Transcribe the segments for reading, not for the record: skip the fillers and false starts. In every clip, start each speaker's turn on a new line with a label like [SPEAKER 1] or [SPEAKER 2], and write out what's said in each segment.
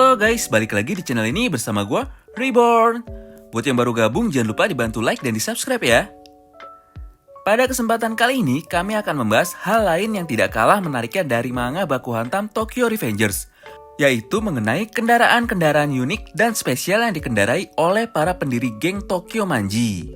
[SPEAKER 1] Halo guys, balik lagi di channel ini bersama gue, Reborn. Buat yang baru gabung, jangan lupa dibantu like dan di subscribe ya. Pada kesempatan kali ini, kami akan membahas hal lain yang tidak kalah menariknya dari manga Baku Hantam Tokyo Revengers, yaitu mengenai kendaraan-kendaraan unik dan spesial yang dikendarai oleh para pendiri geng Tokyo Manji.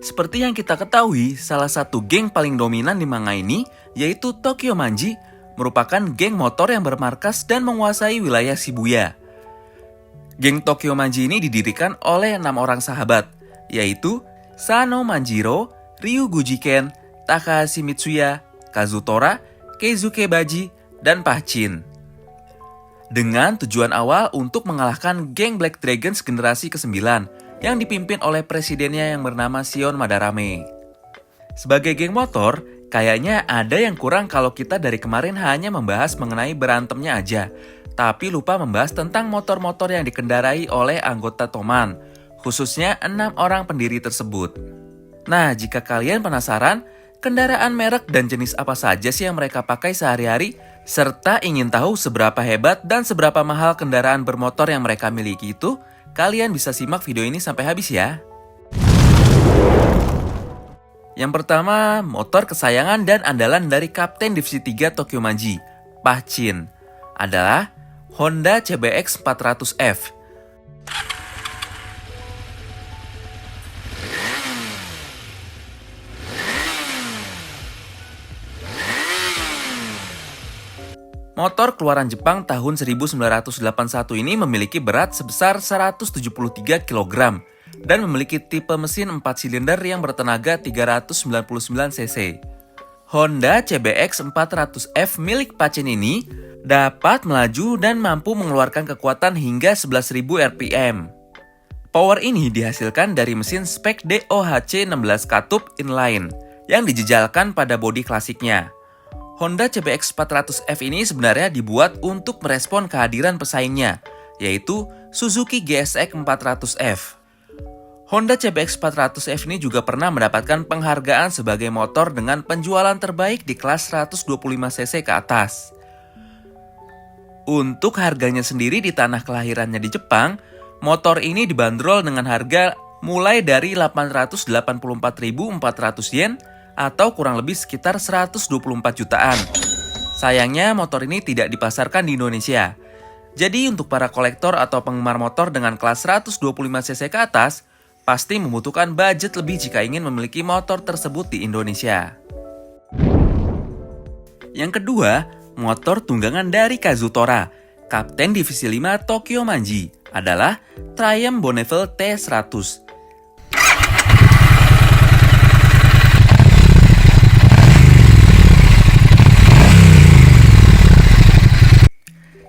[SPEAKER 1] Seperti yang kita ketahui, salah satu geng paling dominan di manga ini, yaitu Tokyo Manji, merupakan geng motor yang bermarkas dan menguasai wilayah Shibuya. Geng Tokyo Manji ini didirikan oleh 6 orang sahabat, yaitu Sano Manjiro, Ryu Gujiken, Takahashi Mitsuya, Kazutora, Keizuke Baji, dan Pachin. Dengan tujuan awal untuk mengalahkan geng Black Dragons generasi ke-9 yang dipimpin oleh presidennya yang bernama Shion Madarame. Sebagai geng motor, kayaknya ada yang kurang kalau kita dari kemarin hanya membahas mengenai berantemnya aja, tapi lupa membahas tentang motor-motor yang dikendarai oleh anggota Toman, khususnya 6 orang pendiri tersebut. Nah, jika kalian penasaran, kendaraan merek dan jenis apa saja sih yang mereka pakai sehari-hari, serta ingin tahu seberapa hebat dan seberapa mahal kendaraan bermotor yang mereka miliki itu, kalian bisa simak video ini sampai habis ya. Yang pertama, motor kesayangan dan andalan dari Kapten Divisi 3 Tokyo Manji, Pachin, adalah Honda CBX 400F. Motor keluaran Jepang tahun 1981 ini memiliki berat sebesar 173 kg dan memiliki tipe mesin 4 silinder yang bertenaga 399 cc. Honda CBX 400F milik Pachin ini dapat melaju dan mampu mengeluarkan kekuatan hingga 11.000 rpm. Power ini dihasilkan dari mesin spek DOHC 16 katup inline yang dijejalkan pada bodi klasiknya. Honda CBX 400F ini sebenarnya dibuat untuk merespon kehadiran pesaingnya, yaitu Suzuki GSX 400F. Honda CBX 400F ini juga pernah mendapatkan penghargaan sebagai motor dengan penjualan terbaik di kelas 125cc ke atas. Untuk harganya sendiri di tanah kelahirannya di Jepang, motor ini dibanderol dengan harga mulai dari 884.400 yen atau kurang lebih sekitar 124 jutaan. Sayangnya motor ini tidak dipasarkan di Indonesia. Jadi untuk para kolektor atau penggemar motor dengan kelas 125cc ke atas, pasti membutuhkan budget lebih jika ingin memiliki motor tersebut di Indonesia. Yang kedua, motor tunggangan dari Kazutora, Kapten Divisi 5 Tokyo Manji, adalah Triumph Bonneville T100.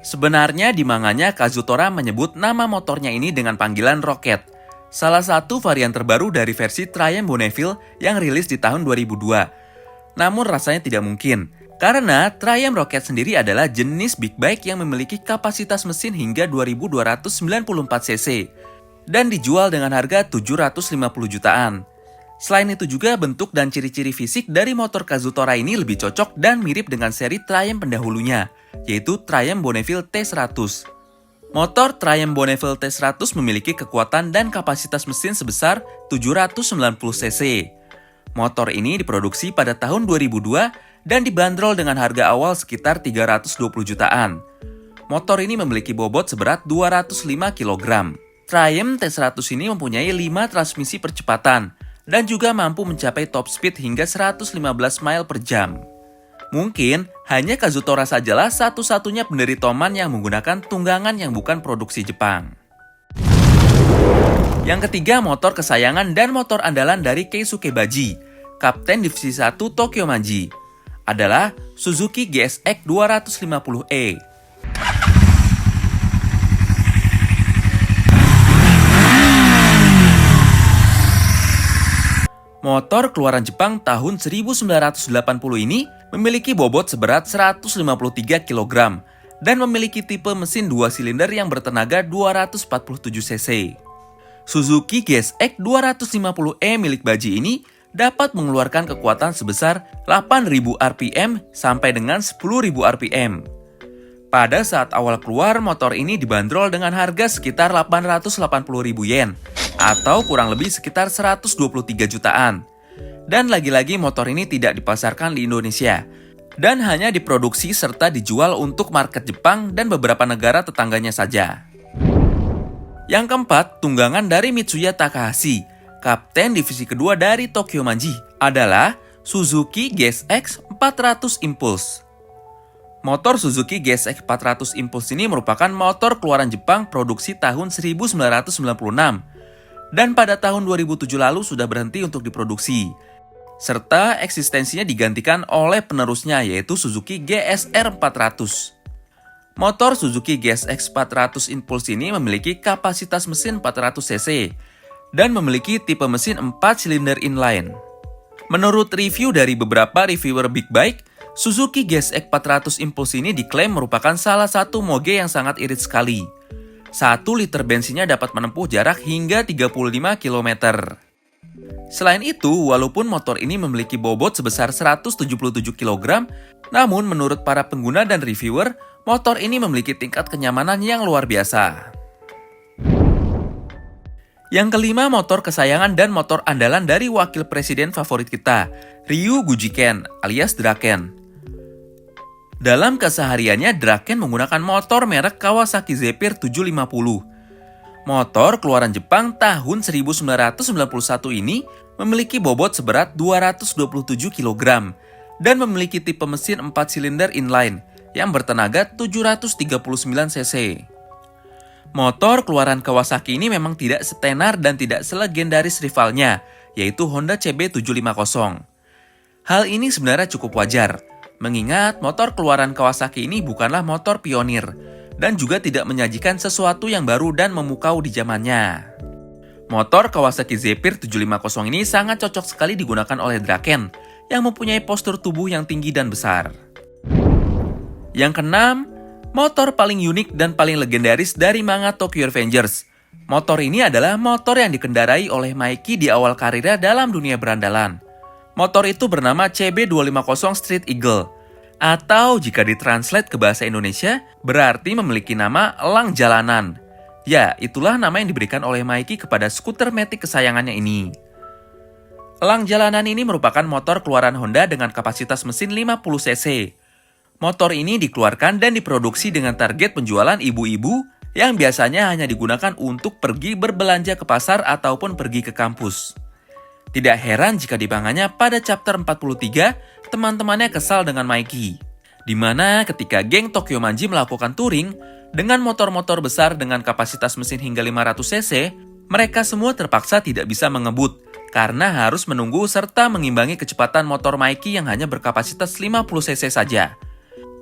[SPEAKER 1] Sebenarnya di manganya Kazutora menyebut nama motornya ini dengan panggilan Rocket, salah satu varian terbaru dari versi Triumph Bonneville yang rilis di tahun 2002. Namun rasanya tidak mungkin, karena Triumph Rocket sendiri adalah jenis big bike yang memiliki kapasitas mesin hingga 2294 cc dan dijual dengan harga 750 jutaan. Selain itu juga bentuk dan ciri-ciri fisik dari motor Kazutora ini lebih cocok dan mirip dengan seri Triumph pendahulunya, yaitu Triumph Bonneville T100. Motor Triumph Bonneville T100 memiliki kekuatan dan kapasitas mesin sebesar 790 cc. Motor ini diproduksi pada tahun 2002 dan dibanderol dengan harga awal sekitar 320 jutaan. Motor ini memiliki bobot seberat 205 kg. Triumph T100 ini mempunyai 5 transmisi percepatan dan juga mampu mencapai top speed hingga 115 mile per jam. Mungkin hanya Kazutora sajalah satu-satunya pendiri Toman yang menggunakan tunggangan yang bukan produksi Jepang. Yang ketiga, motor kesayangan dan motor andalan dari Keisuke Baji, Kapten Divisi 1 Tokyo Manji, adalah Suzuki GSX 250e. Motor keluaran Jepang tahun 1980 ini memiliki bobot seberat 153 kg dan memiliki tipe mesin 2 silinder yang bertenaga 247 cc. Suzuki GSX 250e milik Baji ini dapat mengeluarkan kekuatan sebesar 8.000 rpm sampai dengan 10.000 rpm. Pada saat awal keluar, motor ini dibanderol dengan harga sekitar 880.000 yen, atau kurang lebih sekitar 123 jutaan. Dan lagi-lagi motor ini tidak dipasarkan di Indonesia, dan hanya diproduksi serta dijual untuk market Jepang dan beberapa negara tetangganya saja. Yang keempat, tunggangan dari Mitsuya Takahashi, kapten divisi kedua dari Tokyo Manji, adalah Suzuki GSX 400 Impulse. Motor Suzuki GSX 400 Impulse ini merupakan motor keluaran Jepang produksi tahun 1996, dan pada tahun 2007 lalu sudah berhenti untuk diproduksi, serta eksistensinya digantikan oleh penerusnya yaitu Suzuki GSR 400. Motor Suzuki GSX 400 Impulse ini memiliki kapasitas mesin 400 cc dan memiliki tipe mesin 4 silinder inline. Menurut review dari beberapa reviewer big bike, Suzuki GSX 400 Impulse ini diklaim merupakan salah satu moge yang sangat irit sekali. 1 liter bensinnya dapat menempuh jarak hingga 35 km. Selain itu, walaupun motor ini memiliki bobot sebesar 177 kg, namun menurut para pengguna dan reviewer, motor ini memiliki tingkat kenyamanan yang luar biasa. Yang kelima, motor kesayangan dan motor andalan dari wakil presiden favorit kita, Ryu Gujiken alias Draken. Dalam kesehariannya, Draken menggunakan motor merek Kawasaki Zephyr 750. Motor keluaran Jepang tahun 1991 ini memiliki bobot seberat 227 kg dan memiliki tipe mesin 4 silinder inline yang bertenaga 739 cc. Motor keluaran Kawasaki ini memang tidak setenar dan tidak selegendaris rivalnya, yaitu Honda CB750. Hal ini sebenarnya cukup wajar, mengingat motor keluaran Kawasaki ini bukanlah motor pionir dan juga tidak menyajikan sesuatu yang baru dan memukau di zamannya. Motor Kawasaki Zephyr 750 ini sangat cocok sekali digunakan oleh Draken yang mempunyai postur tubuh yang tinggi dan besar. Yang keenam, motor paling unik dan paling legendaris dari manga Tokyo Revengers. Motor ini adalah motor yang dikendarai oleh Maiki di awal karirnya dalam dunia berandalan. Motor itu bernama CB250 Street Eagle, atau jika ditranslate ke bahasa Indonesia, berarti memiliki nama elang jalanan. Ya, itulah nama yang diberikan oleh Maiki kepada skuter matic kesayangannya ini. Elang jalanan ini merupakan motor keluaran Honda dengan kapasitas mesin 50 cc. Motor ini dikeluarkan dan diproduksi dengan target penjualan ibu-ibu yang biasanya hanya digunakan untuk pergi berbelanja ke pasar ataupun pergi ke kampus. Tidak heran jika di manganya pada chapter 43, teman-temannya kesal dengan Maiki, di mana ketika geng Tokyo Manji melakukan touring dengan motor-motor besar dengan kapasitas mesin hingga 500 cc, mereka semua terpaksa tidak bisa mengebut karena harus menunggu serta mengimbangi kecepatan motor Maiki yang hanya berkapasitas 50 cc saja.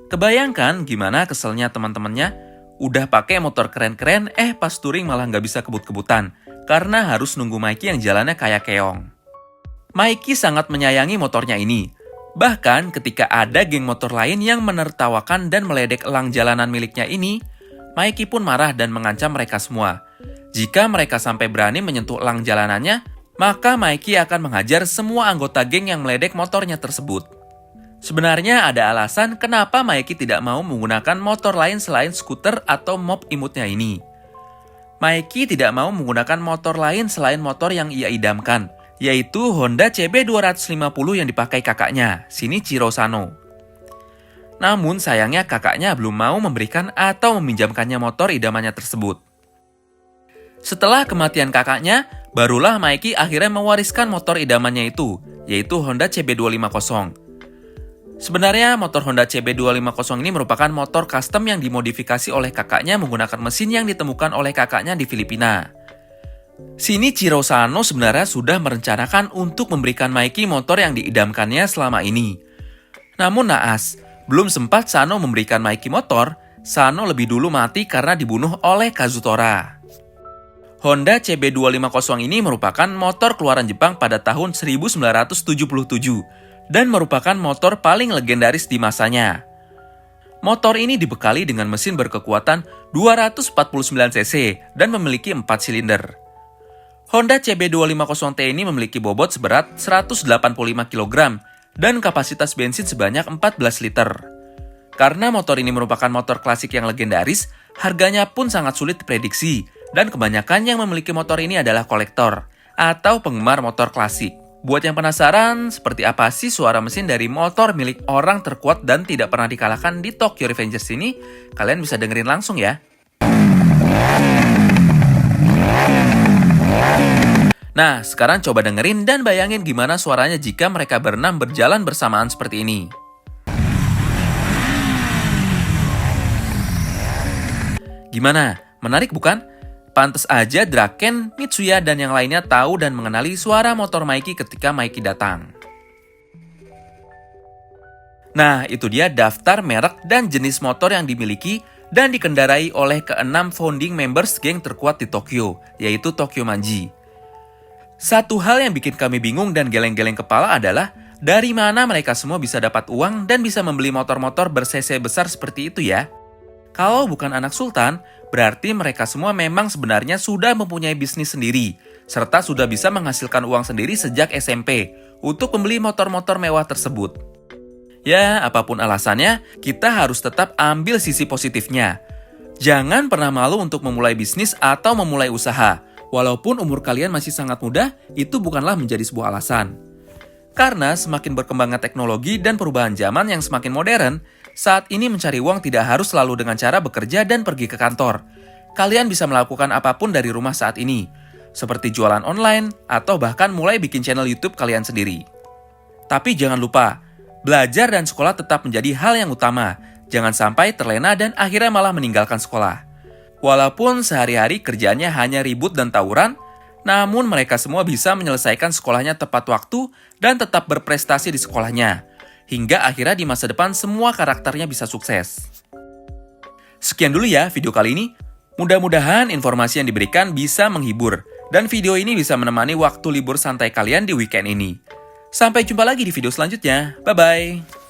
[SPEAKER 1] Kebayangkan gimana keselnya teman-temannya? Udah pakai motor keren-keren, pas touring malah nggak bisa kebut-kebutan karena harus nunggu Maiki yang jalannya kayak keong. Maiki sangat menyayangi motornya ini. Bahkan ketika ada geng motor lain yang menertawakan dan meledek elang jalanan miliknya ini, Maiki pun marah dan mengancam mereka semua. Jika mereka sampai berani menyentuh elang jalanannya, maka Maiki akan menghajar semua anggota geng yang meledek motornya tersebut. Sebenarnya ada alasan kenapa Maiki tidak mau menggunakan motor lain selain skuter atau mop imutnya ini. Maiki tidak mau menggunakan motor lain selain motor yang ia idamkan, yaitu Honda CB250 yang dipakai kakaknya, Shinichiro Sano. Namun sayangnya kakaknya belum mau memberikan atau meminjamkannya motor idamannya tersebut. Setelah kematian kakaknya, barulah Maiki akhirnya mewariskan motor idamannya itu, yaitu Honda CB250. Sebenarnya motor Honda CB250 ini merupakan motor custom yang dimodifikasi oleh kakaknya menggunakan mesin yang ditemukan oleh kakaknya di Filipina. Shinichiro Sano sebenarnya sudah merencanakan untuk memberikan Maiki motor yang diidamkannya selama ini. Namun naas, belum sempat Sano memberikan Maiki motor, Sano lebih dulu mati karena dibunuh oleh Kazutora. Honda CB250 ini merupakan motor keluaran Jepang pada tahun 1977 dan merupakan motor paling legendaris di masanya. Motor ini dibekali dengan mesin berkekuatan 249 cc dan memiliki 4 silinder. Honda CB250T ini memiliki bobot seberat 185 kg dan kapasitas bensin sebanyak 14 liter. Karena motor ini merupakan motor klasik yang legendaris, harganya pun sangat sulit diprediksi, dan kebanyakan yang memiliki motor ini adalah kolektor atau penggemar motor klasik. Buat yang penasaran, seperti apa sih suara mesin dari motor milik orang terkuat dan tidak pernah dikalahkan di Tokyo Revengers ini? Kalian bisa dengerin langsung ya. Nah, sekarang coba dengerin dan bayangin gimana suaranya jika mereka berenam berjalan bersamaan seperti ini. Gimana? Menarik bukan? Pantes aja Draken, Mitsuya, dan yang lainnya tahu dan mengenali suara motor Maiki ketika Maiki datang. Nah, itu dia daftar merek dan jenis motor yang dimiliki dan dikendarai oleh ke-6 founding members geng terkuat di Tokyo, yaitu Tokyo Manji. Satu hal yang bikin kami bingung dan geleng-geleng kepala adalah dari mana mereka semua bisa dapat uang dan bisa membeli motor-motor ber-cc besar seperti itu ya? Kalau bukan anak sultan, berarti mereka semua memang sebenarnya sudah mempunyai bisnis sendiri, serta sudah bisa menghasilkan uang sendiri sejak SMP untuk membeli motor-motor mewah tersebut. Ya, apapun alasannya, kita harus tetap ambil sisi positifnya. Jangan pernah malu untuk memulai bisnis atau memulai usaha. Walaupun umur kalian masih sangat muda, itu bukanlah menjadi sebuah alasan. Karena semakin berkembangnya teknologi dan perubahan zaman yang semakin modern, saat ini mencari uang tidak harus selalu dengan cara bekerja dan pergi ke kantor. Kalian bisa melakukan apapun dari rumah saat ini, seperti jualan online atau bahkan mulai bikin channel YouTube kalian sendiri. Tapi jangan lupa, belajar dan sekolah tetap menjadi hal yang utama. Jangan sampai terlena dan akhirnya malah meninggalkan sekolah. Walaupun sehari-hari kerjaannya hanya ribut dan tawuran, namun mereka semua bisa menyelesaikan sekolahnya tepat waktu dan tetap berprestasi di sekolahnya. Hingga akhirnya di masa depan semua karakternya bisa sukses. Sekian dulu ya video kali ini. Mudah-mudahan informasi yang diberikan bisa menghibur. Dan video ini bisa menemani waktu libur santai kalian di weekend ini. Sampai jumpa lagi di video selanjutnya. Bye-bye.